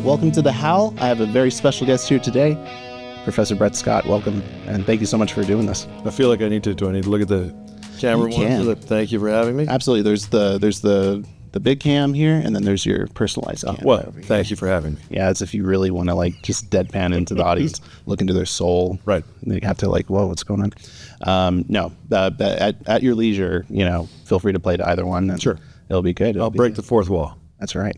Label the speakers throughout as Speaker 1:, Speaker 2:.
Speaker 1: Welcome to the Howl. I have a very special guest here today, Professor Bret Scott. Welcome, and thank you so much for doing this.
Speaker 2: I feel like I need to. Do I need to look at the camera? Thank you for having me.
Speaker 1: Absolutely. There's the big cam here, and then there's your personalized cam.
Speaker 2: Well, thank you for having me.
Speaker 1: Yeah, it's if you really want to like just deadpan into the audience, look into their soul.
Speaker 2: Right.
Speaker 1: And they have to like, whoa, what's going on? No, at your leisure, feel free to play to either one. And
Speaker 2: sure.
Speaker 1: It'll be good.
Speaker 2: I'll break the fourth wall.
Speaker 1: That's right.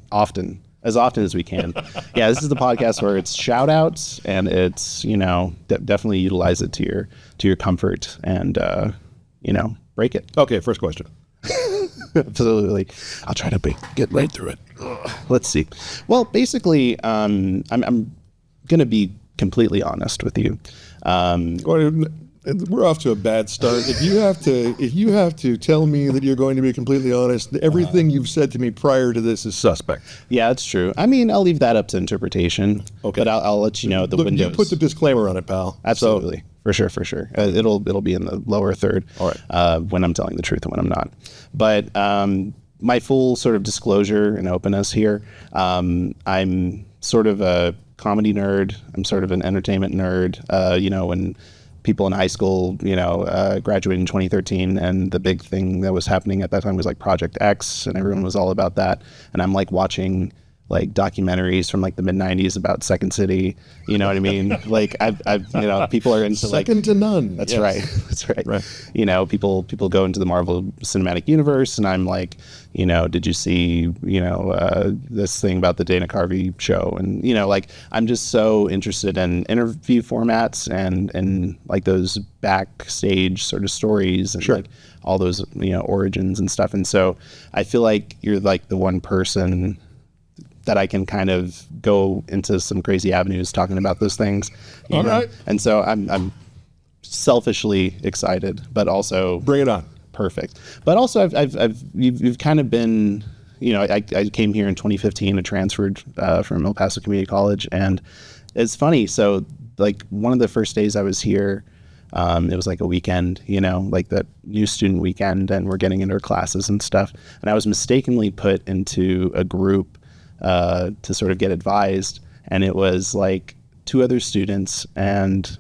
Speaker 1: As often as we can. Yeah, this is the podcast where it's shout outs and it's, definitely utilize it to your comfort and, break it.
Speaker 2: Okay, first question.
Speaker 1: Absolutely. I'll try to get right through it. Let's see. Well, basically, I'm going to be completely honest with you.
Speaker 2: We're off to a bad start. If you have to tell me that you're going to be completely honest, everything you've said to me prior to this is suspect.
Speaker 1: Yeah, that's true. I mean, I'll leave that up to interpretation. Okay, but I'll let you know the windows.
Speaker 2: You put the disclaimer on it, pal.
Speaker 1: Absolutely, so, for sure. It'll be in the lower third.
Speaker 2: All right.
Speaker 1: When I'm telling the truth and when I'm not. But my full sort of disclosure and openness here. I'm sort of a comedy nerd. I'm sort of an entertainment nerd. When people in high school, graduated in 2013, and the big thing that was happening at that time was like Project X, and everyone was all about that. And I'm like watching like documentaries from like the mid 90s about Second City. You know what I mean? Like I've people are into like
Speaker 2: second to none.
Speaker 1: That's
Speaker 2: yes.
Speaker 1: right. That's right.
Speaker 2: Right.
Speaker 1: People go into the Marvel Cinematic Universe, and I'm like, did you see, this thing about the Dana Carvey show? And, I'm just so interested in interview formats and like those backstage sort of stories and
Speaker 2: sure.
Speaker 1: like all those, origins and stuff. And so I feel like you're like the one person that I can kind of go into some crazy avenues talking about those things.
Speaker 2: All right.
Speaker 1: And so I'm selfishly excited, but also
Speaker 2: bring it on.
Speaker 1: Perfect. But also you've kind of been, I came here in 2015 and transferred from El Paso Community College, and it's funny. So like one of the first days I was here, it was like a weekend, like that new student weekend, and we're getting into our classes and stuff. And I was mistakenly put into a group to sort of get advised, and it was like two other students, and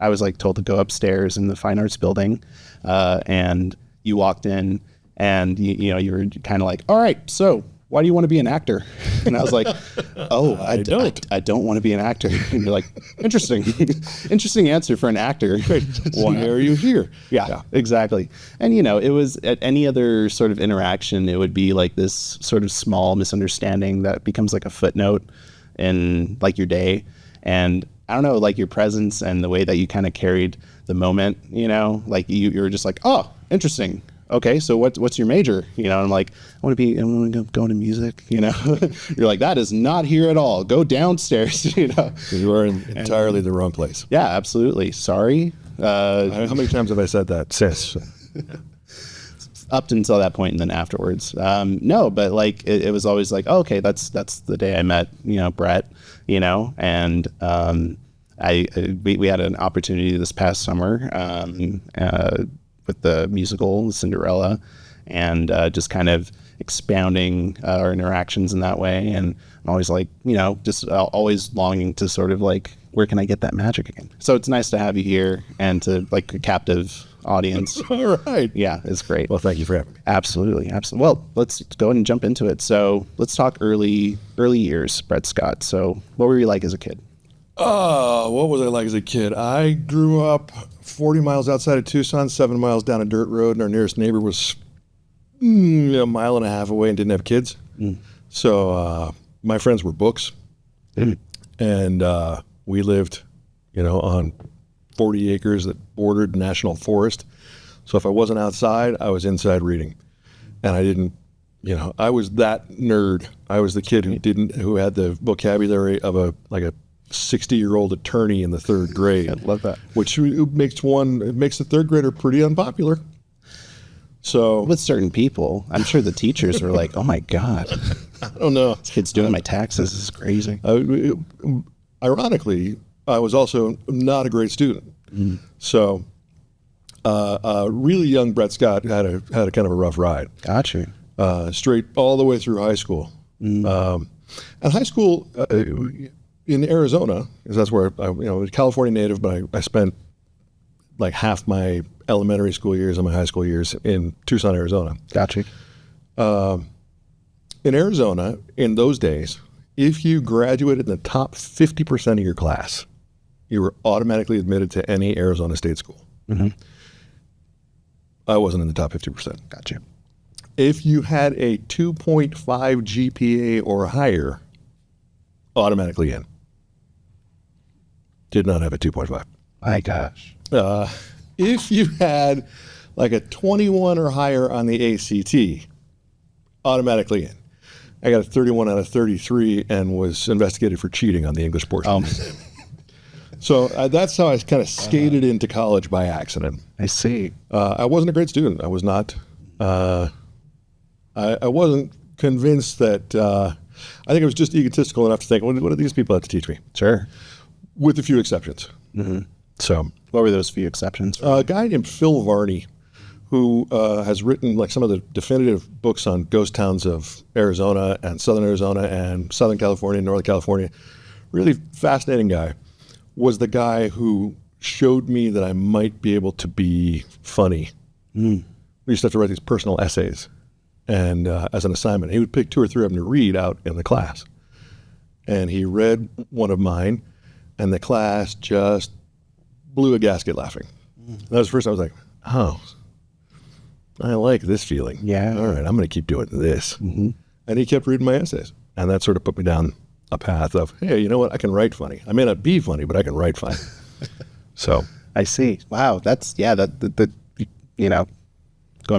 Speaker 1: I was like told to go upstairs in the fine arts building, and you walked in, and you were kind of like, all right, so why do you want to be an actor? And I was like, oh, I don't want to be an actor. And you're like, interesting answer for an actor.
Speaker 2: Why are you here?
Speaker 1: Yeah, exactly. And it was at any other sort of interaction, it would be like this sort of small misunderstanding that becomes like a footnote in like your day. And I don't know, like your presence and the way that you kind of carried the moment, like you were just like, oh, interesting. Okay, so what's your major? I'm like, I want to go into music. You're like, that is not here at all. Go downstairs.
Speaker 2: You are in entirely the wrong place.
Speaker 1: Yeah, absolutely. Sorry.
Speaker 2: How many times have I said that since?
Speaker 1: Up until that point, and then afterwards. No, but like it was always like, oh, okay, that's the day I met Bret. And we had an opportunity this past summer. With the musical Cinderella, and just kind of expounding our interactions in that way. And I'm always like, just always longing to sort of like, where can I get that magic again? So it's nice to have you here and to like a captive audience.
Speaker 2: All right.
Speaker 1: Yeah, it's great.
Speaker 2: Well, thank you for having me.
Speaker 1: Absolutely. Well, let's go ahead and jump into it. So let's talk early years, Bret Scott. So what were you like as a kid?
Speaker 2: What was I like as a kid? I grew up 40 miles outside of Tucson, 7 miles down a dirt road, and our nearest neighbor was a mile and a half away and didn't have kids. So my friends were books, and we lived, on 40 acres that bordered national forest. So if I wasn't outside, I was inside reading, and I didn't. I was that nerd. I was the kid who had the vocabulary of a 60-year-old attorney in the third grade.
Speaker 1: I love that.
Speaker 2: Which makes the third grader pretty unpopular. So
Speaker 1: with certain people, I'm sure the teachers were like, "Oh my God,
Speaker 2: I don't know.
Speaker 1: this kid's doing my taxes. This is crazy."
Speaker 2: Ironically, I was also not a great student. So really young Bret Scott had a kind of a rough ride.
Speaker 1: Gotcha.
Speaker 2: Straight all the way through high school. And high school in Arizona, because that's where I was California native, but I spent like half my elementary school years and my high school years in Tucson, Arizona.
Speaker 1: Gotcha.
Speaker 2: In Arizona, in those days, if you graduated in the top 50% of your class, you were automatically admitted to any Arizona state school. I wasn't in the top 50%.
Speaker 1: Gotcha.
Speaker 2: If you had a 2.5 GPA or higher, automatically in. Did not have a 2.5.
Speaker 1: My gosh.
Speaker 2: If you had like a 21 or higher on the ACT, automatically in. I got a 31 out of 33 and was investigated for cheating on the English portion of the exam. So that's how I kind of skated into college by accident.
Speaker 1: I see.
Speaker 2: I wasn't a great student. I was not. I wasn't convinced that. I think I was just egotistical enough to think, what do these people have to teach me?
Speaker 1: Sure.
Speaker 2: With a few exceptions. So,
Speaker 1: what were those few exceptions?
Speaker 2: A guy named Phil Varney, who has written like some of the definitive books on ghost towns of Arizona and Southern Arizona and Southern California and Northern California. Really fascinating guy. Was the guy who showed me that I might be able to be funny. We used to have to write these personal essays, and as an assignment, he would pick 2 or 3 of them to read out in the class. And he read one of mine, and the class just blew a gasket laughing. That was the first time I was like, oh, I like this feeling.
Speaker 1: Yeah.
Speaker 2: All right, I'm going to keep doing this. And he kept reading my essays, and that sort of put me down a path of, hey, you know what? I can write funny. I may not be funny, but I can write funny. So
Speaker 1: I see. Wow, that's going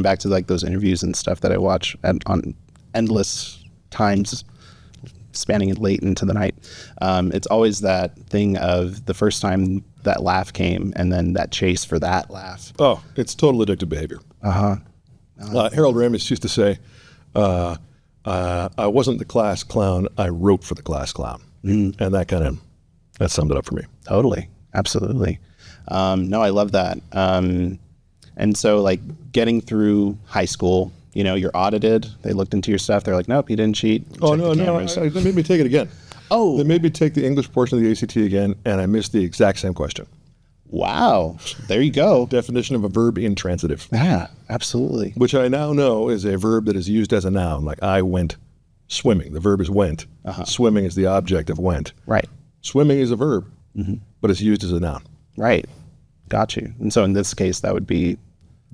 Speaker 1: back to like those interviews and stuff that I watch on endless times, spanning it late into the night. It's always that thing of the first time that laugh came, and then that chase for that laugh.
Speaker 2: Oh, it's total addictive behavior. Harold Ramis used to say, I wasn't the class clown, I wrote for the class clown. And that summed it up for me.
Speaker 1: Totally. Absolutely. No, I love that. And so like getting through high school, you're audited. They looked into your stuff. They're like, nope, you didn't cheat.
Speaker 2: Oh, no. They made me take it again.
Speaker 1: Oh.
Speaker 2: They made me take the English portion of the ACT again, and I missed the exact same question.
Speaker 1: Wow. There you go.
Speaker 2: Definition of a verb intransitive.
Speaker 1: Yeah, absolutely.
Speaker 2: Which I now know is a verb that is used as a noun, like I went swimming. The verb is went. Swimming is the object of went.
Speaker 1: Right.
Speaker 2: Swimming is a verb, but it's used as a noun.
Speaker 1: Right. Got you. And so in this case, that would be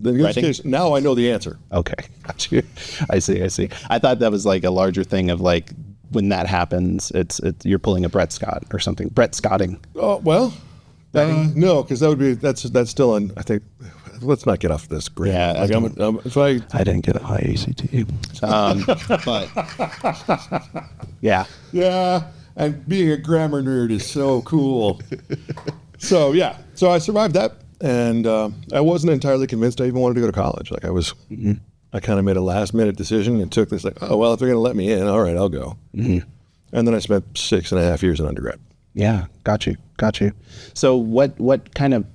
Speaker 2: in this case, now I know the answer.
Speaker 1: Okay. Got you. I see. I thought that was like a larger thing of like when that happens, it's you're pulling a Bret Scott or something. Bret Scotting.
Speaker 2: Oh, well, no, because that's still on, I think, let's not get off this grid.
Speaker 1: Yeah.
Speaker 2: Like
Speaker 1: I didn't get a high ACT. But yeah.
Speaker 2: Yeah. And being a grammar nerd is so cool. So I survived that, and I wasn't entirely convinced I even wanted to go to college. Like I kind of made a last minute decision and took this like, oh, well, if they're going to let me in, all right, I'll go. And then I spent 6.5 years in undergrad.
Speaker 1: Yeah. Got you. So what kind of,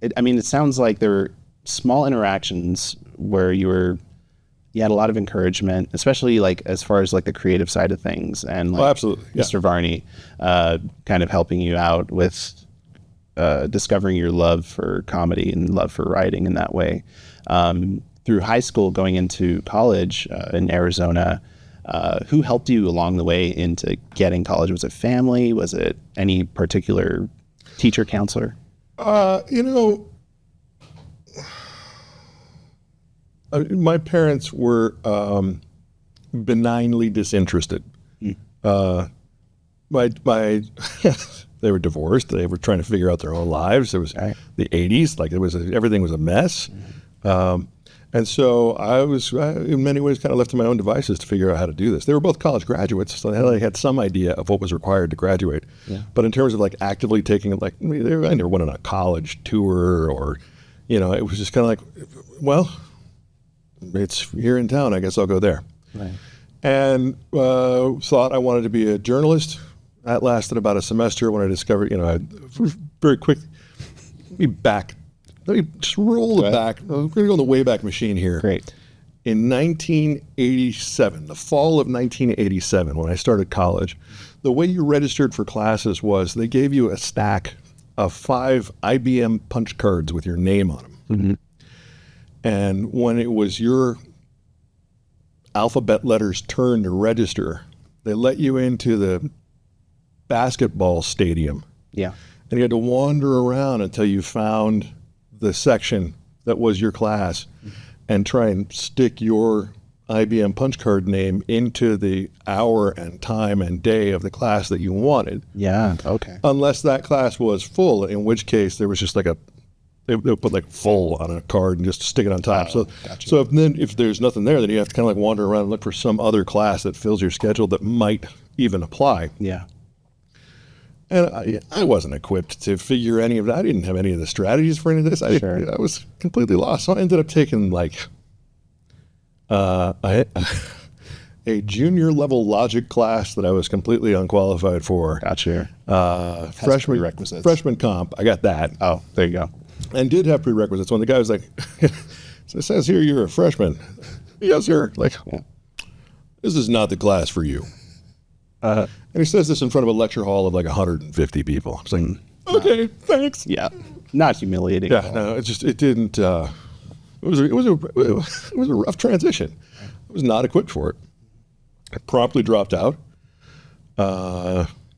Speaker 1: it sounds like there were small interactions where you had a lot of encouragement, especially like as far as like the creative side of things, and like
Speaker 2: absolutely. Yeah.
Speaker 1: Mr. Varney kind of helping you out with discovering your love for comedy and love for writing in that way. Through high school, going into college in Arizona, who helped you along the way into getting college? Was it family? Was it any particular teacher, counselor?
Speaker 2: My parents were benignly disinterested. They were divorced. They were trying to figure out their own lives. It was the 80s. Like everything was a mess. And so I was, in many ways, kind of left to my own devices to figure out how to do this. They were both college graduates, so they had some idea of what was required to graduate. Yeah. But in terms of like actively taking it, like I never went on a college tour or, it was just kind of like, well, it's here in town. I guess I'll go there.
Speaker 1: Right.
Speaker 2: And thought I wanted to be a journalist. That lasted about a semester when I discovered, very quick. Let me just roll it back. I'm going to go on the Wayback Machine here.
Speaker 1: Great.
Speaker 2: In 1987, the fall of 1987, when I started college, the way you registered for classes was they gave you a stack of 5 IBM punch cards with your name on them.
Speaker 1: Mm-hmm.
Speaker 2: And when it was your alphabet letters turn to register, they let you into the basketball stadium.
Speaker 1: Yeah.
Speaker 2: And you had to wander around until you found the section that was your class and try and stick your IBM punch card name into the hour and time and day of the class that you wanted.
Speaker 1: Yeah, okay.
Speaker 2: Unless that class was full, in which case there was just like they would put like full on a card and just stick it on top.
Speaker 1: Gotcha.
Speaker 2: So if there's nothing there, then you have to kind of like wander around and look for some other class that fills your schedule that might even apply.
Speaker 1: Yeah.
Speaker 2: And I wasn't equipped to figure any of that. I didn't have any of the strategies for any of this. I was completely lost. So I ended up taking like a junior level logic class that I was completely unqualified for.
Speaker 1: Gotcha.
Speaker 2: Freshman comp. I got that.
Speaker 1: Oh, there you go.
Speaker 2: And did have prerequisites. When the guy was like, so it says here you're a freshman. Yes, sir. Like, this is not the class for you. And he says this in front of a lecture hall of like 150 people. It's like, okay, thanks.
Speaker 1: Yeah, not humiliating.
Speaker 2: Yeah, no, it didn't. It was a rough transition. I was not equipped for it. I promptly dropped out.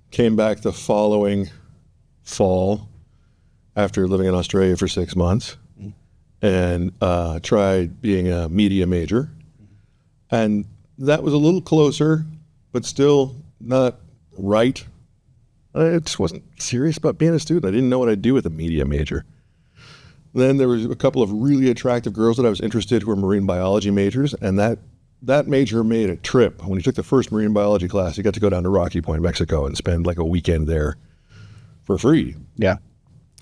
Speaker 2: Came back the following fall after living in Australia for 6 months, and tried being a media major, and that was a little closer, but still not right. I just wasn't serious about being a student. I didn't know what I'd do with a media major. Then there was a couple of really attractive girls that I was interested who were marine biology majors, and that major made a trip. When he took the first marine biology class, he got to go down to Rocky Point, Mexico, and spend like a weekend there for free.
Speaker 1: Yeah.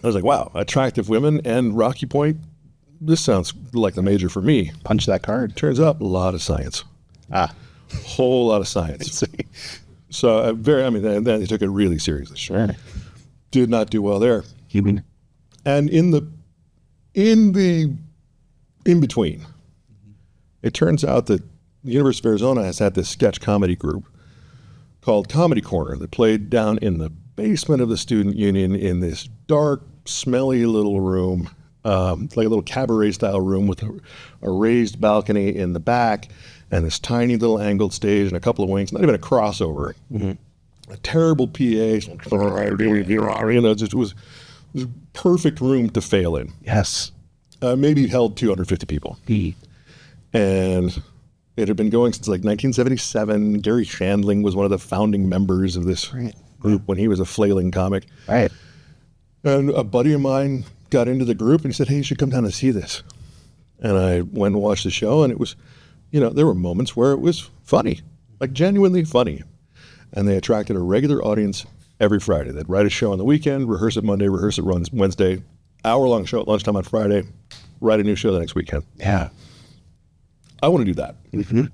Speaker 2: I was like, wow, attractive women and Rocky Point, this sounds like the major for me.
Speaker 1: Punch that card.
Speaker 2: Turns out a lot of science. Whole lot of science. So then he took it really seriously.
Speaker 1: Sure.
Speaker 2: Did not do well there.
Speaker 1: Human.
Speaker 2: And in between, it turns out that the University of Arizona has had this sketch comedy group called Comedy Corner that played down in the basement of the student union in this dark, smelly little room, like a little cabaret style room with a raised balcony in the back and this tiny little angled stage and a couple of wings, not even a crossover. Mm-hmm. A terrible PA. It was a perfect room to fail in.
Speaker 1: Yes.
Speaker 2: Maybe held 250 people. And it had been going since like 1977. Gary Shandling was one of the founding members of this group when he was a flailing comic.
Speaker 1: Right.
Speaker 2: And a buddy of mine got into the group and he said, hey, you should come down and see this. And I went and watched the show, and it was, there were moments where it was funny, like genuinely funny. And they attracted a regular audience every Friday. They'd write a show on the weekend, rehearse it Monday, rehearse it Wednesday, hour-long show at lunchtime on Friday, write a new show the next weekend.
Speaker 1: Yeah.
Speaker 2: I want to do that. Mm-hmm.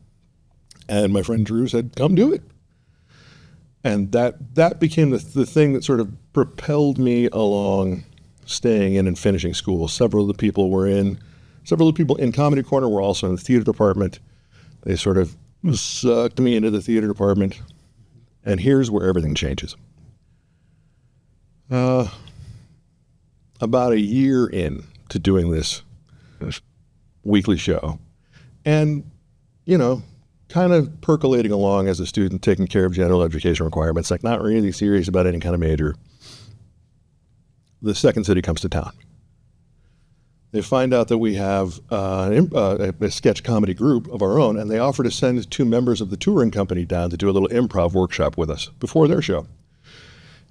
Speaker 2: And my friend Drew said, come do it. And that became the thing that sort of propelled me along staying in and finishing school. Several of the people in Comedy Corner were also in the theater department. They sort of sucked me into the theater department. And here's where everything changes. About a year in to doing this weekly show, and, kind of percolating along as a student, taking care of general education requirements, like not really serious about any kind of major, the second city comes to town. They find out that we have a sketch comedy group of our own, and they offer to send 2 members of the touring company down to do a little improv workshop with us before their show. And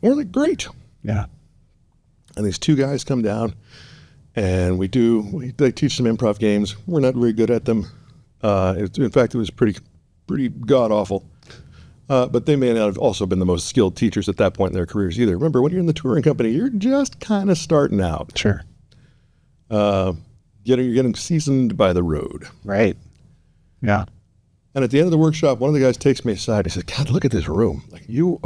Speaker 2: we're like, great.
Speaker 1: Yeah. And
Speaker 2: these 2 guys come down, and they teach some improv games. We're not very good at them. In fact, it was pretty god-awful. But they may not have also been the most skilled teachers at that point in their careers either. Remember, when you're in the touring company, you're just kind of starting out.
Speaker 1: Sure.
Speaker 2: You're getting seasoned by the road.
Speaker 1: Right. Yeah.
Speaker 2: And at the end of the workshop, one of the guys takes me aside. He said, God, look at this room. Like, you're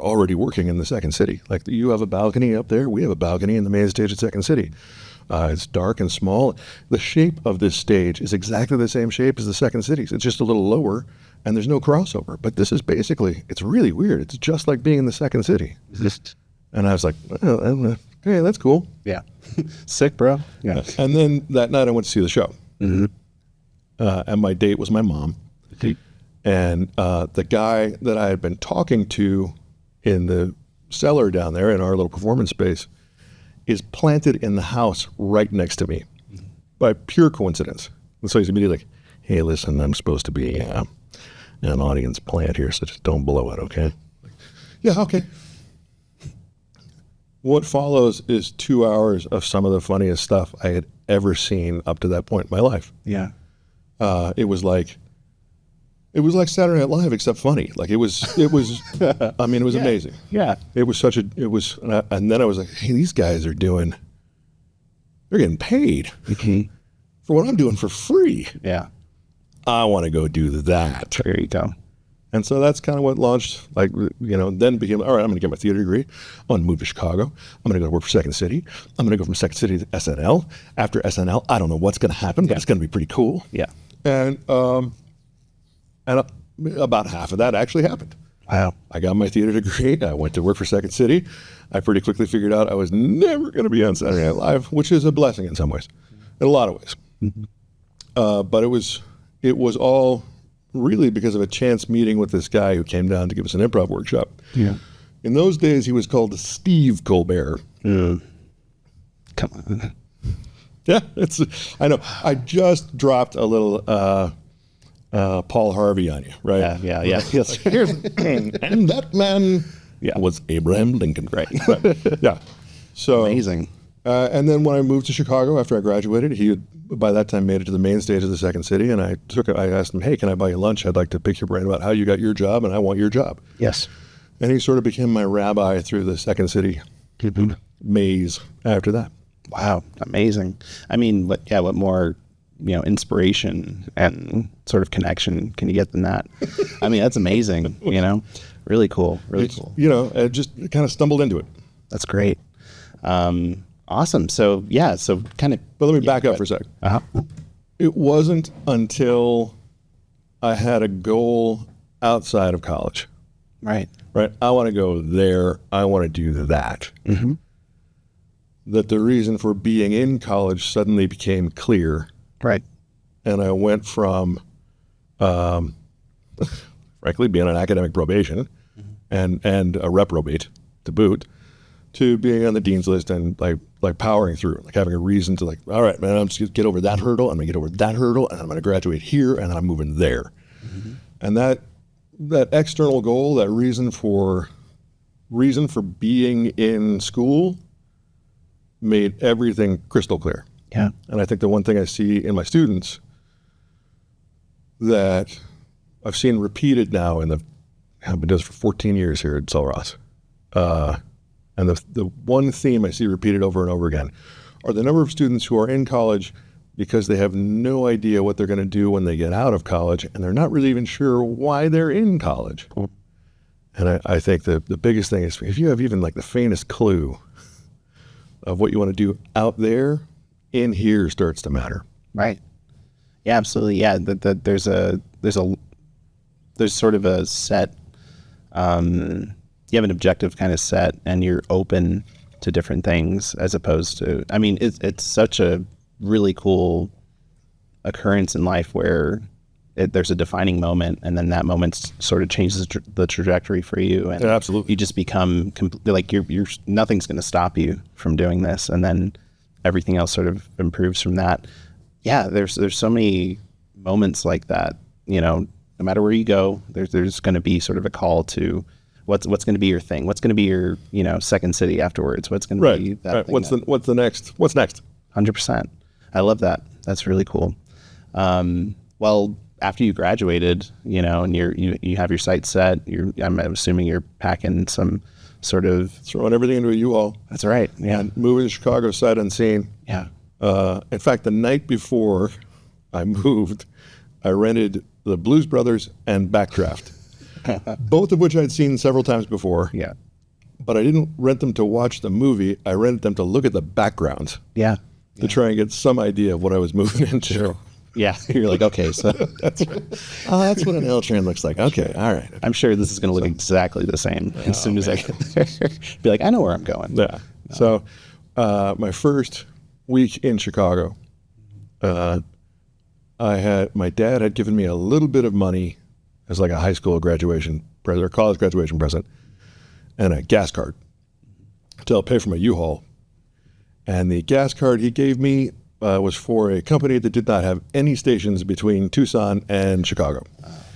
Speaker 2: already working in the Second City. Like, you have a balcony up there. We have a balcony in the main stage at Second City. It's dark and small. The shape of this stage is exactly the same shape as the Second City's. It's just a little lower, and there's no crossover. But this is basically, it's really weird. It's just like being in the Second City. And I was like, well, okay, that's cool.
Speaker 1: Yeah. Sick, bro. Yeah.
Speaker 2: And then that night I went to see the show.
Speaker 1: Mm-hmm.
Speaker 2: And my date was my mom.
Speaker 1: Okay.
Speaker 2: And the guy that I had been talking to in the cellar down there in our little performance space is planted in the house right next to me by pure coincidence. And so he's immediately like, hey, listen, I'm supposed to be an audience plant here, so just don't blow it, okay? Like, yeah, okay. What follows is 2 hours of some of the funniest stuff I had ever seen up to that point in my life.
Speaker 1: Yeah.
Speaker 2: It was like Saturday Night Live, except funny. Like it was, I mean, it was amazing.
Speaker 1: Yeah.
Speaker 2: It was and then I was like, hey, these guys they're getting paid for what I'm doing for free.
Speaker 1: Yeah.
Speaker 2: I want to go do that.
Speaker 1: There you go.
Speaker 2: And so that's kind of what launched, then became, all right, I'm going to get my theater degree. I'm going to move to Chicago. I'm going to go work for Second City. I'm going to go from Second City to SNL. After SNL, I don't know what's going to happen, but it's going to be pretty cool.
Speaker 1: Yeah.
Speaker 2: And about half of that actually happened.
Speaker 1: Wow.
Speaker 2: I got my theater degree. I went to work for Second City. I pretty quickly figured out I was never going to be on Saturday Night Live, which is a blessing in some ways, in a lot of ways. Mm-hmm. But it was all really because of a chance meeting with this guy who came down to give us an improv workshop. Yeah. In those days, he was called Steve Colbert.
Speaker 1: Come on.
Speaker 2: Yeah, I know. I just dropped a little Paul Harvey on you, right?
Speaker 1: Yeah.
Speaker 2: Like, and that man was Abraham Lincoln.
Speaker 1: Right.
Speaker 2: Yeah. So
Speaker 1: amazing.
Speaker 2: And then when I moved to Chicago after I graduated, he had by that time made it to the main stage of the Second City, and I asked him, hey, can I buy you lunch? I'd like to pick your brain about how you got your job, and I want your job.
Speaker 1: Yes.
Speaker 2: And he sort of became my rabbi through the Second City maze after that.
Speaker 1: Wow, amazing. I mean, what more, inspiration and sort of connection can you get than that? I mean, that's amazing, really cool, really cool.
Speaker 2: I just kind of stumbled into it.
Speaker 1: That's great. Awesome. So kind of.
Speaker 2: But let me back up for a sec.
Speaker 1: Uh-huh.
Speaker 2: It wasn't until I had a goal outside of college.
Speaker 1: Right.
Speaker 2: I want to go there. I want to do that. Mm-hmm. That the reason for being in college suddenly became clear.
Speaker 1: Right.
Speaker 2: And I went from, frankly, being on academic probation and a reprobate to boot, to being on the dean's list and like powering through, like having a reason to all right, man, I'm just gonna get over that hurdle. I'm gonna get over that hurdle, and I'm gonna graduate here, and then I'm moving there. Mm-hmm. And that external goal, that reason for being in school, made everything crystal clear.
Speaker 1: Yeah.
Speaker 2: And I think the one thing I see in my students that I've seen repeated now I've been doing this for 14 years here at Sul Ross. And the one theme I see repeated over and over again are the number of students who are in college because they have no idea what they're going to do when they get out of college, and they're not really even sure why they're in college. Cool. And I think the biggest thing is if you have even like the faintest clue of what you want to do out there, in here starts to matter.
Speaker 1: Right. Yeah, absolutely. Yeah, there's sort of a set. You have an objective kind of set, and you're open to different things as opposed to. I mean, it's such a really cool occurrence in life where there's a defining moment, and then that moment sort of changes the trajectory for you, and
Speaker 2: absolutely,
Speaker 1: you just become like you're nothing's going to stop you from doing this, and then everything else sort of improves from that. Yeah, there's so many moments like that. No matter where you go, there's going to be sort of a call to what's going to be your thing. What's going to be your Second City afterwards? What's going to be that? Thing
Speaker 2: What's the next? What's next?
Speaker 1: 100%. I love that. That's really cool. Well, after you graduated, and you have your sights set. I'm assuming you're packing some sort of
Speaker 2: throwing everything into a U-Haul.
Speaker 1: That's right. Yeah.
Speaker 2: And moving to Chicago sight unseen.
Speaker 1: Yeah.
Speaker 2: In fact, the night before I moved, I rented The Blues Brothers and Backdraft, both of which I'd seen several times before.
Speaker 1: Yeah.
Speaker 2: But I didn't rent them to watch the movie. I rented them to look at the backgrounds.
Speaker 1: Yeah.
Speaker 2: To try and get some idea of what I was moving into.
Speaker 1: Sure. Yeah. You're like, okay, so
Speaker 2: that's what an L train looks like. Okay, all right.
Speaker 1: I'm sure this is going to look exactly the same as soon as I get there. Be like, I know where I'm going.
Speaker 2: Yeah. So my first week in Chicago, my dad had given me a little bit of money as like a high school graduation present or college graduation present and a gas card to help pay for my U-Haul. And the gas card he gave me was for a company that did not have any stations between Tucson and Chicago.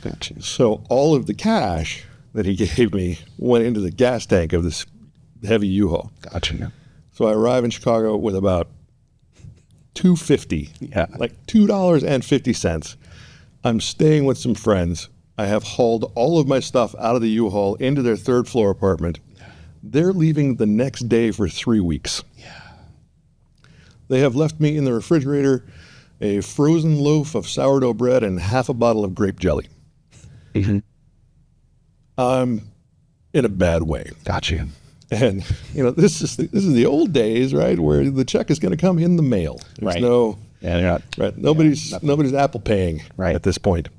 Speaker 1: Gotcha.
Speaker 2: So all of the cash that he gave me went into the gas tank of this heavy U-Haul.
Speaker 1: Gotcha.
Speaker 2: So I arrive in Chicago with about $2.50.
Speaker 1: Yeah.
Speaker 2: Like $2.50. I'm staying with some friends. I have hauled all of my stuff out of the U-Haul into their third floor apartment. They're leaving the next day for 3 weeks.
Speaker 1: Yeah.
Speaker 2: They have left me in the refrigerator a frozen loaf of sourdough bread and half a bottle of grape jelly.
Speaker 1: Mm-hmm.
Speaker 2: I'm in a bad way.
Speaker 1: Gotcha.
Speaker 2: And this is the old days, right, where the check is going to come in the mail. There's
Speaker 1: Right.
Speaker 2: no
Speaker 1: Yeah, they're not.
Speaker 2: right. Nobody's Apple paying
Speaker 1: Right.
Speaker 2: at this point.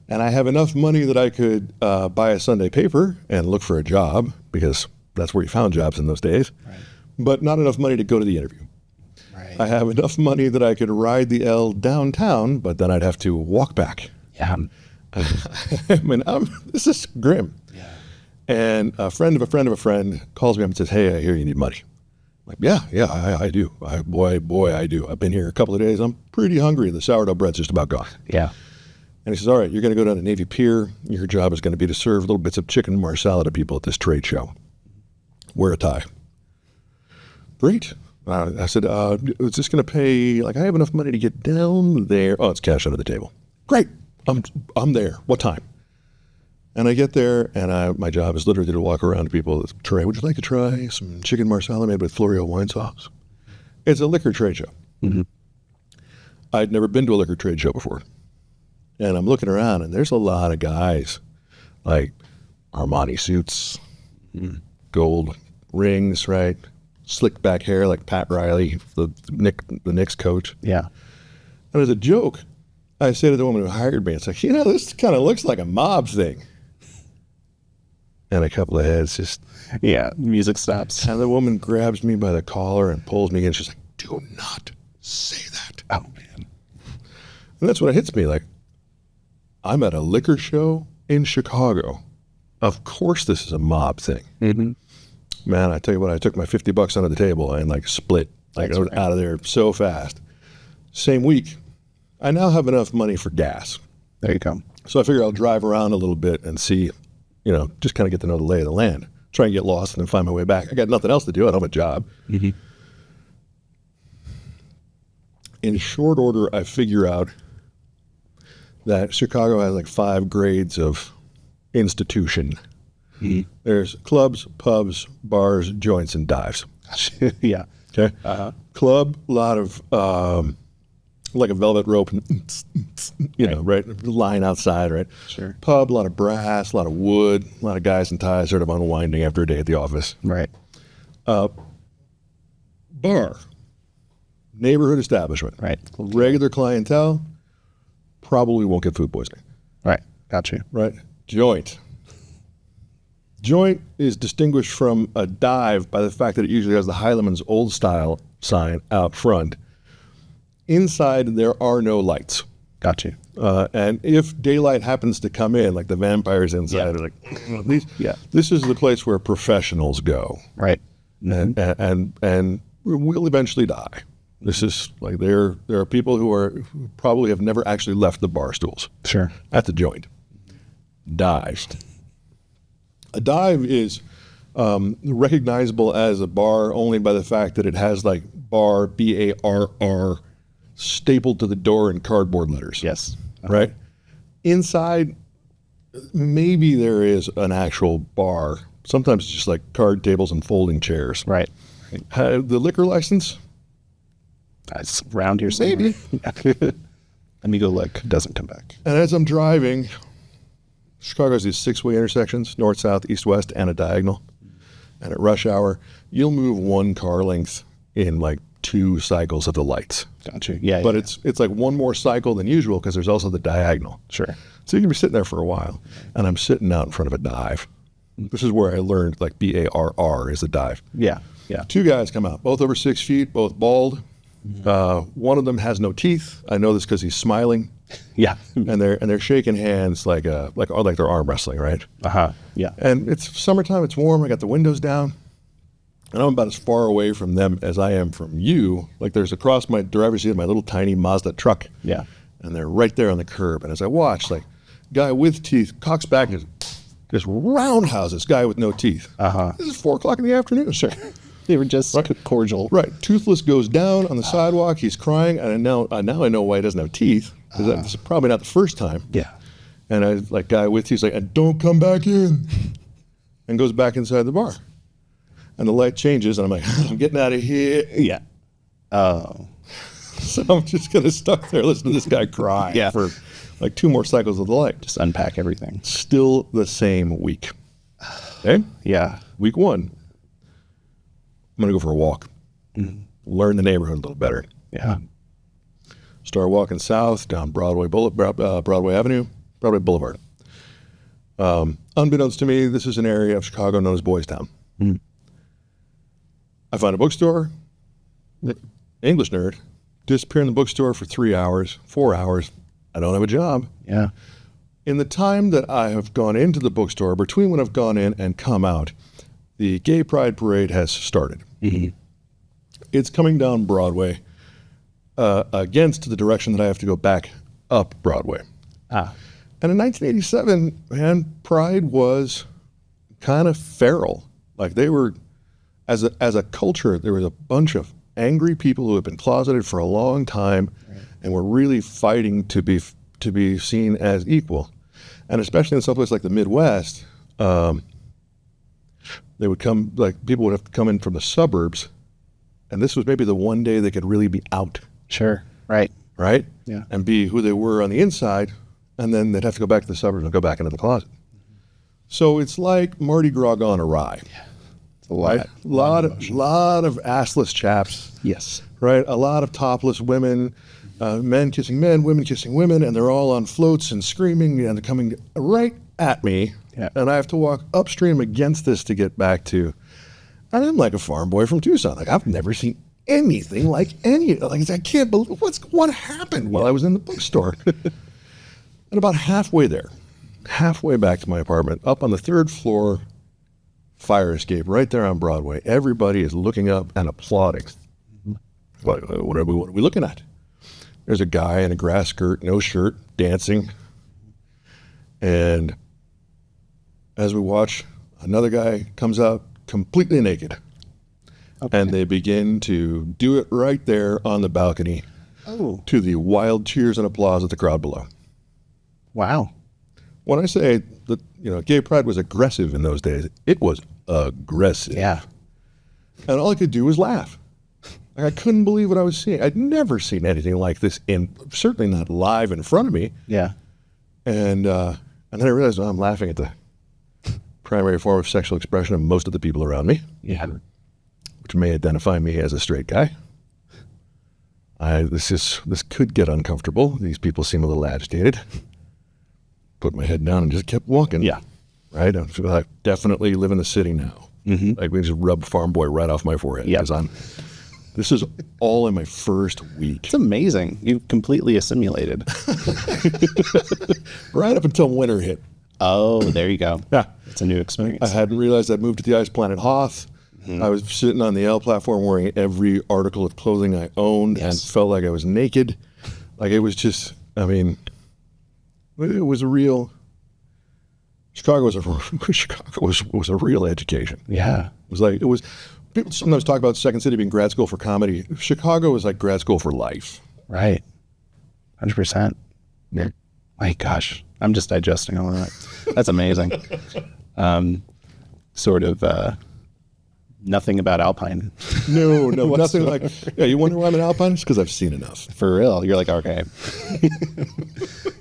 Speaker 2: And I have enough money that I could buy a Sunday paper and look for a job because that's where you found jobs in those days.
Speaker 1: Right.
Speaker 2: But not enough money to go to the interview.
Speaker 1: Right.
Speaker 2: I have enough money that I could ride the L downtown, but then I'd have to walk back.
Speaker 1: Yeah.
Speaker 2: I mean, this is grim.
Speaker 1: Yeah.
Speaker 2: And a friend of a friend of a friend calls me up and says, "Hey, I hear you need money." I'm like, yeah, I do. Boy, I do. I've been here a couple of days. I'm pretty hungry. The sourdough bread's just about gone.
Speaker 1: Yeah.
Speaker 2: And he says, "All right, you're going to go down to Navy Pier. Your job is going to be to serve little bits of chicken marsala to people at this trade show. Wear a tie." Great. I said, "Is this going to pay? Like, I have enough money to get down there." "Oh, it's cash under the table." "Great. I'm there. What time?" And I get there, and my job is literally to walk around to people. "Trey, would you like to try some chicken marsala made with Florio wine sauce?" It's a liquor trade show.
Speaker 1: Mm-hmm.
Speaker 2: I'd never been to a liquor trade show before. And I'm looking around, and there's a lot of guys, like Armani suits, gold rings, right? Slick back hair like Pat Riley, the Knicks coach.
Speaker 1: Yeah.
Speaker 2: And as a joke, I say to the woman who hired me, it's like, this kind of looks like a mob thing. And a couple of heads just...
Speaker 1: Yeah. Music stops.
Speaker 2: And the woman grabs me by the collar and pulls me in. She's like, "Do not say that."
Speaker 1: Oh, man.
Speaker 2: And that's when it hits me, like, I'm at a liquor show in Chicago. Of course this is a mob thing.
Speaker 1: Mm-hmm.
Speaker 2: Man, I tell you what, I took my $50 under the table and split. I was out of there so fast. Same week, I now have enough money for gas.
Speaker 1: There you go.
Speaker 2: So I figure I'll drive around a little bit and see, just kind of get to know the lay of the land. Try and get lost and then find my way back. I got nothing else to do. I don't have a job.
Speaker 1: Mm-hmm.
Speaker 2: In short order, I figure out that Chicago has 5 grades of institution.
Speaker 1: Mm-hmm.
Speaker 2: There's clubs, pubs, bars, joints, and dives.
Speaker 1: Yeah.
Speaker 2: Okay.
Speaker 1: Uh-huh.
Speaker 2: Club, a lot of like a velvet rope, right? Line outside, right?
Speaker 1: Sure.
Speaker 2: Pub, a lot of brass, a lot of wood, a lot of guys in ties sort of unwinding after a day at the office.
Speaker 1: Right.
Speaker 2: Bar, neighborhood establishment.
Speaker 1: Right.
Speaker 2: Regular clientele, probably won't get food poisoning.
Speaker 1: Right. Got you.
Speaker 2: Right. Joint. Joint is distinguished from a dive by the fact that it usually has the Heileman's Old Style sign out front. Inside, there are no lights.
Speaker 1: Got you.
Speaker 2: And if daylight happens to come in, like the vampires inside, are this is the place where professionals go.
Speaker 1: Right.
Speaker 2: And will eventually die. This is there are people who probably have never actually left the bar stools.
Speaker 1: Sure.
Speaker 2: At the joint. Dive. A dive is recognizable as a bar only by the fact that it has bar, BARR, stapled to the door in cardboard letters.
Speaker 1: Yes.
Speaker 2: Right? Inside, maybe there is an actual bar. Sometimes it's just card tables and folding chairs.
Speaker 1: Right.
Speaker 2: The liquor license?
Speaker 1: It's around here somewhere.
Speaker 2: Maybe.
Speaker 1: Amigo Lick doesn't come back.
Speaker 2: And as I'm driving, Chicago has these 6-way intersections, north, south, east, west, and a diagonal. And at rush hour, you'll move 1 car length in like 2 cycles of the lights.
Speaker 1: Gotcha. Yeah.
Speaker 2: But it's like 1 more cycle than usual because there's also the diagonal.
Speaker 1: Sure.
Speaker 2: So you can be sitting there for a while. And I'm sitting out in front of a dive. This is where I learned like BARR is a dive.
Speaker 1: Yeah. Yeah.
Speaker 2: 2 guys come out, both over 6 feet, both bald. One of them has no teeth. I know this because he's smiling.
Speaker 1: Yeah.
Speaker 2: And they're shaking hands like they're arm wrestling, right?
Speaker 1: Yeah.
Speaker 2: And it's summertime, it's warm, I got the windows down, and I'm about as far away from them as I am from you. Like there's across my driver's seat my little tiny Mazda truck.
Speaker 1: Yeah.
Speaker 2: And they're right there on the curb. And as I watch, like guy with teeth cocks back and just roundhouses guy with no teeth. This is 4 o'clock in the afternoon.
Speaker 1: Sure. They were just cordial.
Speaker 2: Right. Toothless goes down on the sidewalk. He's crying. And now I know why he doesn't have teeth. Because this is probably not the first time.
Speaker 1: Yeah.
Speaker 2: And I like guy with teeth like, and don't come back in. And goes back inside the bar. And the light changes. And I'm like, I'm getting out of here.
Speaker 1: Yeah. Oh.
Speaker 2: So I'm just going to stuck there listening to this guy cry for like 2 more cycles of the light.
Speaker 1: Just unpack everything.
Speaker 2: Still the same week. Okay?
Speaker 1: Yeah.
Speaker 2: Week 1. I'm going to go for a walk. Learn the neighborhood a little better.
Speaker 1: Yeah.
Speaker 2: Start walking south down Broadway Avenue, Broadway Boulevard. Unbeknownst to me, this is an area of Chicago known as Boys Town. I find a bookstore, English nerd, disappear in the bookstore for 3 hours, 4 hours. I don't have a job.
Speaker 1: Yeah.
Speaker 2: In the time that I have gone into the bookstore, between when I've gone in and come out, the Gay Pride Parade has started. It's coming down Broadway against the direction that I have to go back up Broadway. And in 1987, man, Pride was kind of feral. Like they were, as a culture, there was a bunch of angry people who had been closeted for a long time and were really fighting to be seen as equal. And especially in some place like the Midwest, they would come, like people would have to come in from the suburbs, and this was maybe the one day they could really be out.
Speaker 1: Sure. Right.
Speaker 2: Right?
Speaker 1: Yeah.
Speaker 2: And be who they were on the inside, and then they'd have to go back to the suburbs and go back into the closet. So it's like Mardi Gras gone awry.
Speaker 1: Yeah. It's a lot.
Speaker 2: Right? lot of assless chaps.
Speaker 1: Yes.
Speaker 2: Right? A lot of topless women, men kissing men, women kissing women, and they're all on floats and screaming, and they're coming right at me.
Speaker 1: Yeah.
Speaker 2: And I have to walk upstream against this to get back to, and I'm like a farm boy from Tucson. Like I've never seen anything like I can't believe what happened while I was in the bookstore. And about halfway back to my apartment, up on the 3rd floor fire escape, right there on Broadway, everybody is looking up and applauding. What are we looking at? There's a guy in a grass skirt, no shirt, dancing. And as we watch, another guy comes out completely naked. Okay. And they begin to do it right there on the balcony to the wild cheers and applause of the crowd below.
Speaker 1: Wow.
Speaker 2: When I say that, gay pride was aggressive in those days, it was aggressive.
Speaker 1: Yeah.
Speaker 2: And all I could do was laugh. Like, I couldn't believe what I was seeing. I'd never seen anything like this, certainly not live in front of me.
Speaker 1: Yeah.
Speaker 2: And then I realized I'm laughing at the primary form of sexual expression of most of the people around me.
Speaker 1: Yeah.
Speaker 2: Which may identify me as a straight guy. This could get uncomfortable. These people seem a little agitated. Put my head down and just kept walking.
Speaker 1: Yeah.
Speaker 2: Right? I feel like definitely live in the city now. Like we just rub farm boy right off my forehead.
Speaker 1: Yeah.
Speaker 2: This is all in my first week.
Speaker 1: It's amazing. You've completely assimilated.
Speaker 2: Right up until winter hit.
Speaker 1: Oh, there you go.
Speaker 2: Yeah.
Speaker 1: It's a new experience.
Speaker 2: I hadn't realized I'd moved to the ice planet Hoth. I was sitting on the L platform wearing every article of clothing I owned and felt like I was naked. Like it was just, it was a real, Chicago was a real education.
Speaker 1: Yeah.
Speaker 2: People sometimes talk about Second City being grad school for comedy. Chicago was like grad school for life.
Speaker 1: Right. 100%. Yeah. My gosh. I'm just digesting all of that. That's amazing. Nothing about Alpine.
Speaker 2: No, nothing like, yeah, you wonder why I'm an Alpine? It's because I've seen enough.
Speaker 1: For real. You're like, okay.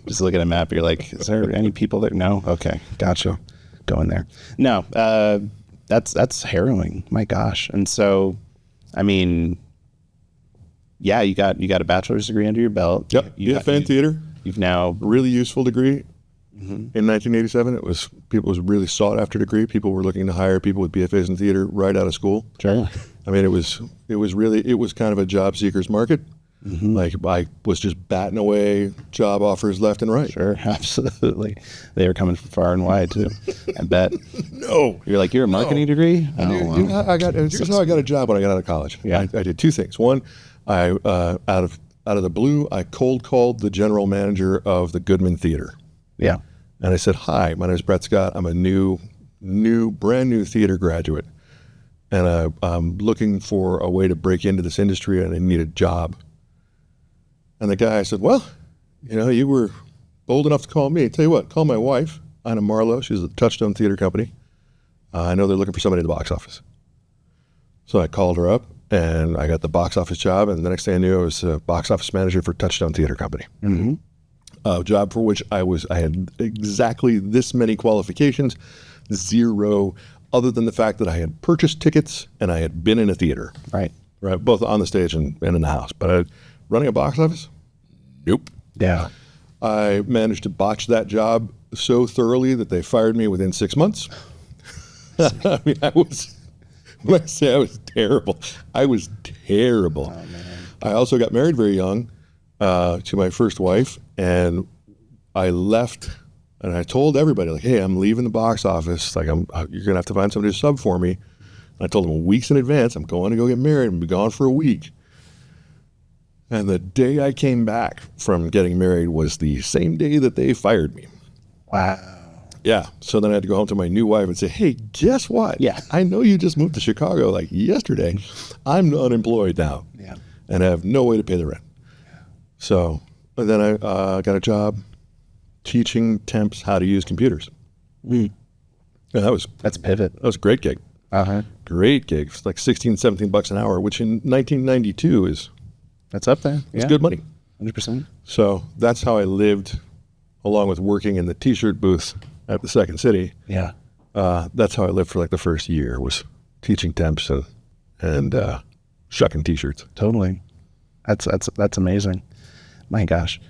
Speaker 1: Just look at a map. You're like, is there any people there? No? Okay. Gotcha. Go in there. No, that's harrowing. My gosh. And so, I mean, yeah, you got a bachelor's degree under your belt.
Speaker 2: Yep. BFA in theater.
Speaker 1: You've now
Speaker 2: really useful degree. In 1987, it was really sought after degree. People were looking to hire people with BFAs in theater right out of school.
Speaker 1: Sure.
Speaker 2: I mean, it was kind of a job seeker's market. Like I was just batting away job offers left and right.
Speaker 1: Sure, absolutely. They were coming from far and wide too. I bet.
Speaker 2: No,
Speaker 1: you're a marketing degree.
Speaker 2: Here's how I got a job when I got out of college.
Speaker 1: Yeah,
Speaker 2: I did two things. One, I out of the blue, I cold called the general manager of the Goodman Theater.
Speaker 1: Yeah.
Speaker 2: And I said, "Hi, my name is Bret Scott. I'm a brand new theater graduate, and I'm looking for a way to break into this industry, and I need a job." And the guy said, "Well, you were bold enough to call me. Tell you what, call my wife, Ina Marlowe. She's at the Touchstone Theater Company. I know they're looking for somebody in the box office." So I called her up, and I got the box office job. And the next thing I knew, I was a box office manager for Touchstone Theater Company. A job for which I had exactly this many qualifications, zero, other than the fact that I had purchased tickets and I had been in a theater.
Speaker 1: Right,
Speaker 2: both on the stage and in the house. But running a box office, nope.
Speaker 1: Yeah.
Speaker 2: I managed to botch that job so thoroughly that they fired me within 6 months. I mean, when I say I was terrible, I was terrible. Oh, man. I also got married very young to my first wife, and I left, and I told everybody, like, "Hey, I'm leaving the box office. Like, you're gonna have to find somebody to sub for me." And I told them weeks in advance, I'm going to go get married. I'm gonna be gone for a week. And the day I came back from getting married was the same day that they fired me.
Speaker 1: Wow.
Speaker 2: Yeah. So then I had to go home to my new wife and say, "Hey, guess what?
Speaker 1: Yeah.
Speaker 2: I know you just moved to Chicago like yesterday. I'm unemployed now.
Speaker 1: Yeah. And
Speaker 2: I have no way to pay the rent." Yeah. So then I got a job teaching temps how to use computers. And that's
Speaker 1: a pivot.
Speaker 2: That was a great gig. Great gig. It's like $16-17 an hour, which in 1992
Speaker 1: that's up there.
Speaker 2: It's good money.
Speaker 1: 100%.
Speaker 2: So that's how I lived, along with working in the T-shirt booth at the Second City.
Speaker 1: Yeah.
Speaker 2: That's how I lived for like the first year, was teaching temps and shucking T-shirts.
Speaker 1: Totally. That's amazing. My gosh.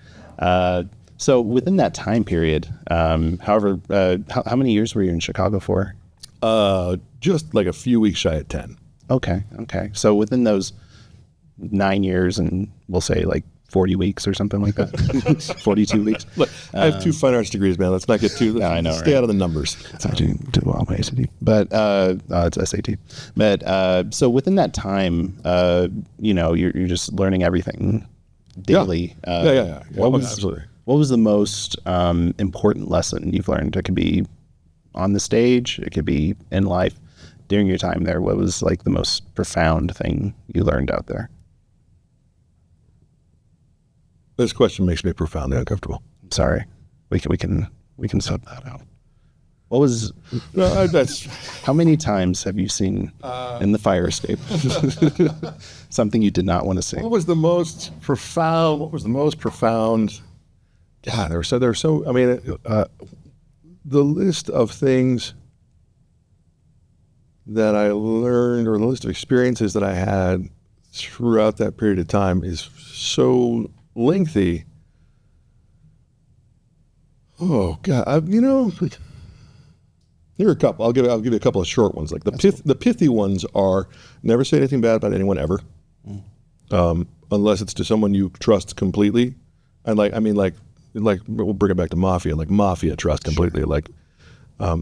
Speaker 1: So within that time period, however, how many years were you in Chicago for?
Speaker 2: Just like a few weeks shy of 10.
Speaker 1: Okay. So within those 9 years, and we'll say like 40 weeks or something like that, 42 weeks.
Speaker 2: Look, I have 2 fine arts degrees, man. Let's not get too.
Speaker 1: I know.
Speaker 2: Stay out of the numbers.
Speaker 1: I do well my SAT, but it's SAT. But so within that time, you're just learning everything daily.
Speaker 2: Yeah.
Speaker 1: Absolutely. What was the most important lesson you've learned? It could be on the stage, it could be in life. During your time there, what was like the most profound thing you learned out there?
Speaker 2: This question makes me profoundly uncomfortable.
Speaker 1: Sorry, we can sub that out. What was?
Speaker 2: No, that's.
Speaker 1: How many times have you seen in the fire escape something you did not want to see?
Speaker 2: What was the most profound? God, there were so. I mean, the list of things that I learned, or the list of experiences that I had throughout that period of time, is so lengthy. Oh God, here are a couple. I'll give you a couple of short ones. Like the pithy ones are: never say anything bad about anyone ever, unless it's to someone you trust completely. And like we'll bring it back to mafia. Like mafia trust completely. Sure.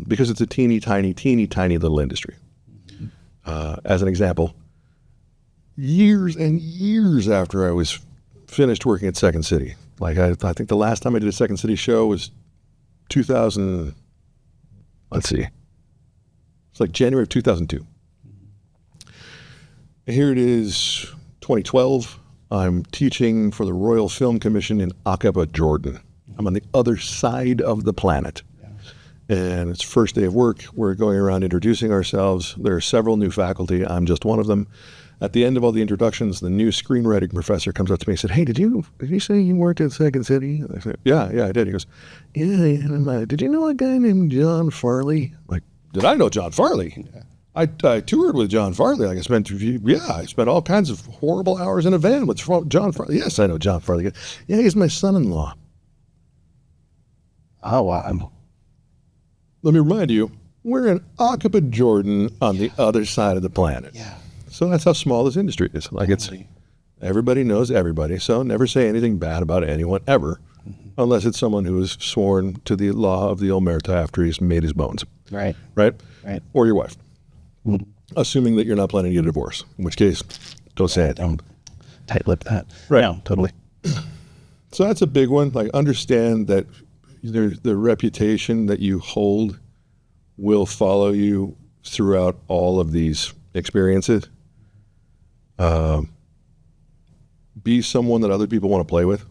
Speaker 2: Because it's a teeny tiny little industry. As an example, years and years after I was finished working at Second City, like I think the last time I did a Second City show was 2000. Let's see. It's like January of 2002. Here it is, 2012. I'm teaching for the Royal Film Commission in Aqaba, Jordan. I'm on the other side of the planet. Yeah. and it's first day of work. We're going around introducing ourselves. There are several new faculty. I'm just one of them. At the end of all the introductions, the new screenwriting professor comes up to me and said, "Hey, did you say you worked at Second City?" I said, Yeah, I did. He goes, "Yeah, did you know a guy named John Farley?" I'm like, did I know John Farley? Yeah. I toured with John Farley. Like I spent all kinds of horrible hours in a van with John Farley. Yes, I know John Farley. Yeah, he's my son-in-law.
Speaker 1: Oh, wow.
Speaker 2: Let me remind you, we're in Occupant Jordan on the other side of the planet.
Speaker 1: Yeah.
Speaker 2: So that's how small this industry is. Like everybody knows everybody. So never say anything bad about anyone ever, unless it's someone who is sworn to the law of the omerta after he's made his bones.
Speaker 1: Right.
Speaker 2: Or your wife. Assuming that you're not planning to get a divorce, in which case, don't say it.
Speaker 1: Don't tight-lip that.
Speaker 2: Right.
Speaker 1: No, totally.
Speaker 2: So that's a big one. Like, understand that the reputation that you hold will follow you throughout all of these experiences. Be someone that other people want to play with.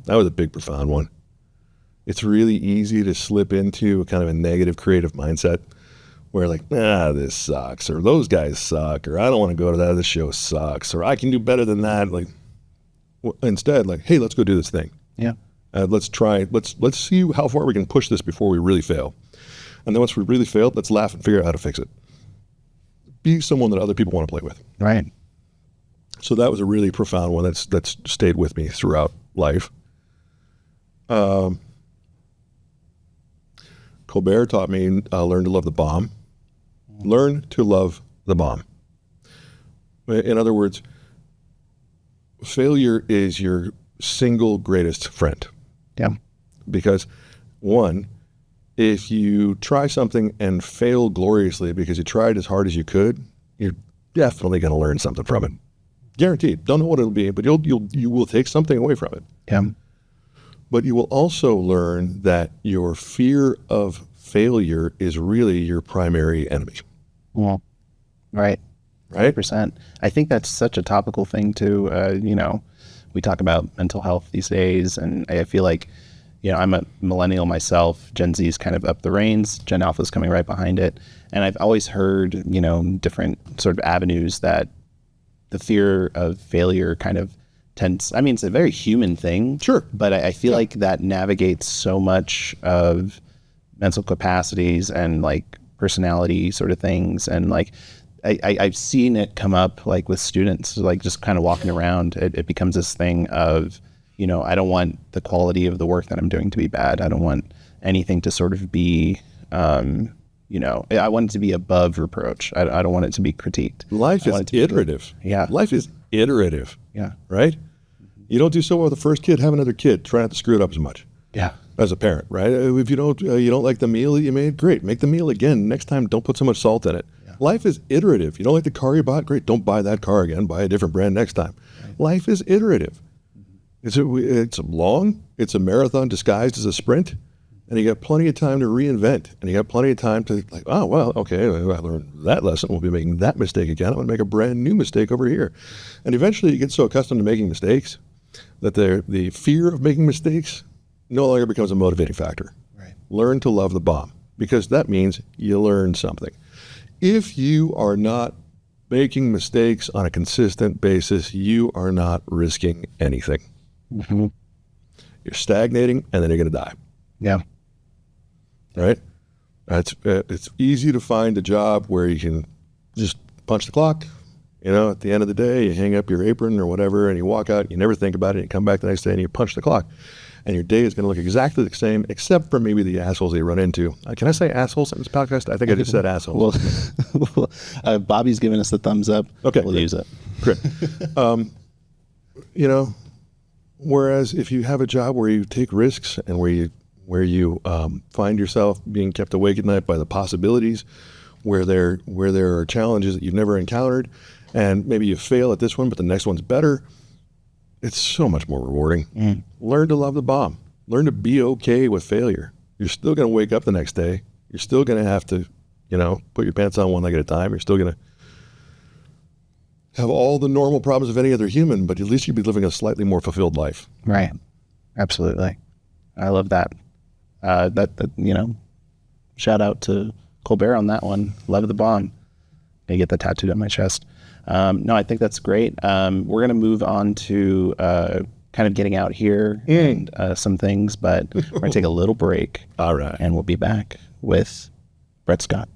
Speaker 2: That was a big, profound one. It's really easy to slip into a kind of a negative creative mindset where like, this sucks, or those guys suck, or I don't want to go to that, this show sucks, or I can do better than that. Like, instead, like, hey, let's go do this thing.
Speaker 1: Yeah.
Speaker 2: Let's see how far we can push this before we really fail. And then once we really fail, let's laugh and figure out how to fix it. Be someone that other people want to play with.
Speaker 1: Right.
Speaker 2: So that was a really profound one that's stayed with me throughout life. Colbert taught me learn to love the bomb. Learn to love the bomb. In other words, failure is your single greatest friend.
Speaker 1: Yeah.
Speaker 2: Because one, if you try something and fail gloriously because you tried as hard as you could, you're definitely going to learn something from it. Guaranteed. Don't know what it'll be, but you will take something away from it.
Speaker 1: Yeah.
Speaker 2: But you will also learn that your fear of failure is really your primary enemy.
Speaker 1: Well, right. 100%. I think that's such a topical thing too. We talk about mental health these days, and I feel like, I'm a millennial myself. Gen Z is kind of up the reins. Gen Alpha is coming right behind it. And I've always heard, different sort of avenues that the fear of failure kind of tends, it's a very human thing.
Speaker 2: Sure.
Speaker 1: But I feel like that navigates so much of mental capacities and like personality sort of things. And like, I've seen it come up like with students, like just kind of walking around, it becomes this thing of, I don't want the quality of the work that I'm doing to be bad. I don't want anything to sort of be, I want it to be above reproach. I don't want it to be critiqued.
Speaker 2: Life is iterative.
Speaker 1: Yeah.
Speaker 2: Life is iterative.
Speaker 1: Yeah.
Speaker 2: Right? You don't do so well with the first kid, have another kid. Try not to screw it up as much.
Speaker 1: Yeah.
Speaker 2: As a parent, right? If you don't like the meal that you made, great. Make the meal again. Next time, don't put so much salt in it. Yeah. Life is iterative. You don't like the car you bought? Great. Don't buy that car again. Buy a different brand next time. Right. Life is iterative. It's a marathon disguised as a sprint, and you got plenty of time to reinvent, and you got plenty of time to like, I learned that lesson. We'll be making that mistake again. I'm going to make a brand new mistake over here. And eventually you get so accustomed to making mistakes that the fear of making mistakes no longer becomes a motivating factor.
Speaker 1: Right.
Speaker 2: Learn to love the bomb, because that means you learn something. If you are not making mistakes on a consistent basis, you are not risking anything.
Speaker 1: Mm-hmm.
Speaker 2: You're stagnating, and then you're going to die.
Speaker 1: Yeah.
Speaker 2: Right? It's easy to find a job where you can just punch the clock. At the end of the day, you hang up your apron or whatever, and you walk out. You never think about it. You come back the next day, and you punch the clock. And your day is going to look exactly the same, except for maybe the assholes that you run into. Can I say assholes in this podcast? I think I just said assholes.
Speaker 1: Well, Bobby's giving us the thumbs up.
Speaker 2: Okay.
Speaker 1: We'll use it.
Speaker 2: Great. Whereas if you have a job where you take risks and where you find yourself being kept awake at night by the possibilities, where there are challenges that you've never encountered, and maybe you fail at this one, but the next one's better, it's so much more rewarding. Mm. Learn to love the bomb. Learn to be okay with failure. You're still going to wake up the next day. You're still going to have to, put your pants on one leg at a time. You're still going to have all the normal problems of any other human, but at least you'll be living a slightly more fulfilled life.
Speaker 1: Right. Absolutely. I love that. shout out to Colbert on that one. Love the bomb. I get that tattooed on my chest. No, I think that's great. We're going to move on to kind of getting out here and some things, but we're going to take a little break.
Speaker 2: All right.
Speaker 1: And we'll be back with Bret Scott.